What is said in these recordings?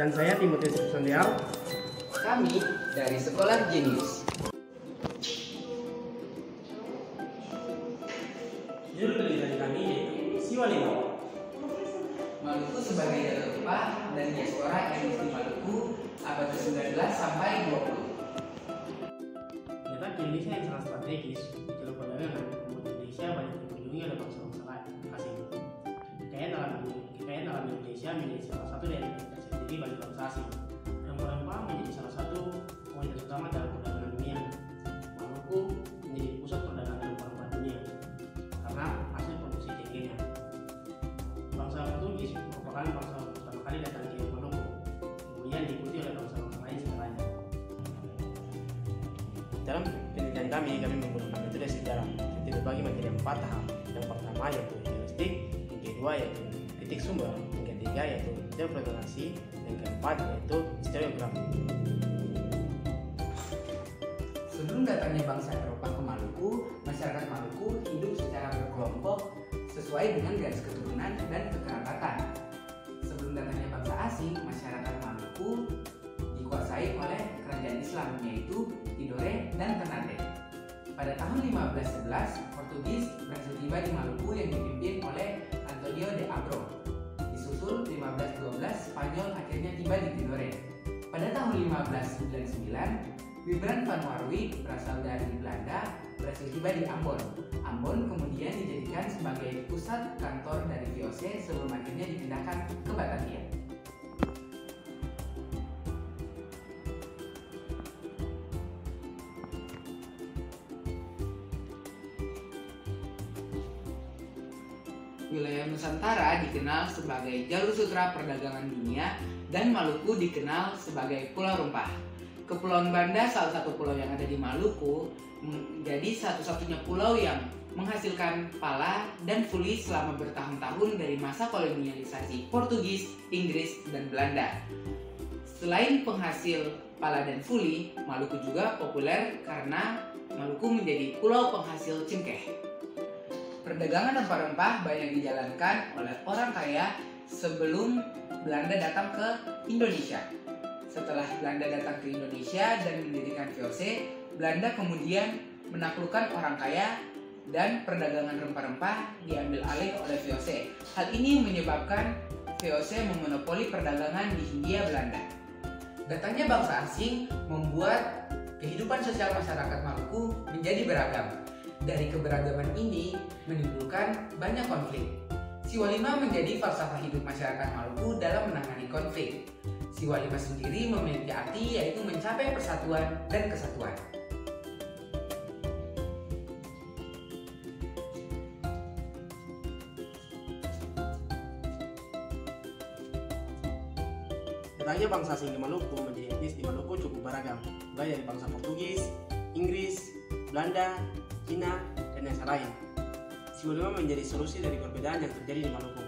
Dan saya Timotius Sondial. Kami dari Sekolah Jenius. Judul penelitian kami yaitu Siwalimawa. Maluku sebagai jalur rempah dan diaspora etnis di Maluku abad ke-19 sampai 20. Ternyata Indonesia yang sangat strategis di jalur perdagangan membuat Indonesia banyak dikunjungi oleh bangsa-bangsa asing. Kekayaan alam Indonesia menjadi salah satu dari tersendiri bagi bangsa asing. Rempah-rempah menjadi salah satu komoditas utama dalam perdagangan dunia. Maluku menjadi pusat perdagangan rempah-rempah dunia karena hasil produksi cengkehnya. Bangsa Portugis merupakan bangsa pertama kali datang ke Maluku, kemudian diikuti oleh bangsa-bangsa lain setelahnya. Dalam penelitian kami menggunakan metode sejarah seperti berbagai materi 4 tahap. Yang pertama yaitu heuristik, yang kedua yaitu titik sumber, yang ketiga yaitu interpretasi, yang keempat yaitu historiografi. Sebelum datangnya bangsa Eropa ke Maluku, masyarakat Maluku hidup secara berkelompok sesuai dengan garis keturunan dan kekerabatan. Sebelum datangnya bangsa asing, masyarakat Maluku dikuasai oleh kerajaan Islam yaitu Tidore dan Ternate. Pada tahun 1511, Portugis berhasil tiba di Maluku yang dipimpin oleh Antonio de Abro. Disusul 1512, Spanyol akhirnya tiba di Tidore. Pada tahun 1599, Wibran van Warwick berasal dari Belanda berhasil tiba di Ambon. Ambon kemudian dijadikan sebagai pusat kantor dari VOC sebelum akhirnya dipindahkan ke Batavia. Wilayah Nusantara dikenal sebagai jalur sutra perdagangan dunia dan Maluku dikenal sebagai Pulau Rempah. Kepulauan Banda, salah satu pulau yang ada di Maluku, menjadi satu-satunya pulau yang menghasilkan pala dan fuli selama bertahun-tahun dari masa kolonialisasi Portugis, Inggris, dan Belanda. Selain penghasil pala dan fuli, Maluku juga populer karena Maluku menjadi pulau penghasil cengkeh. Perdagangan rempah-rempah banyak dijalankan oleh orang kaya sebelum Belanda datang ke Indonesia. Setelah Belanda datang ke Indonesia dan mendirikan VOC, Belanda kemudian menaklukkan orang kaya dan perdagangan rempah-rempah diambil alih oleh VOC. Hal ini menyebabkan VOC memonopoli perdagangan di Hindia Belanda. Datangnya bangsa asing membuat kehidupan sosial masyarakat Maluku menjadi beragam. Dari keberagaman ini menimbulkan banyak konflik. Siwalima menjadi falsafah hidup masyarakat Maluku dalam menangani konflik. Siwalima sendiri memiliki arti yaitu mencapai persatuan dan kesatuan. Datangnya bangsa asing di Maluku menjadi etnis di Maluku cukup beragam, mulai dari bangsa Portugis, Inggris, Belanda, Cina, dan yang lain. Siwalima menjadi solusi dari perbedaan yang terjadi di Maluku,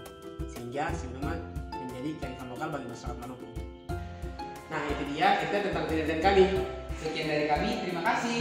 sehingga Siwalima menjadi kearifan lokal bagi masyarakat Maluku. Nah, itu dia cerita tentang penelitian kami. Sekian dari kami, terima kasih.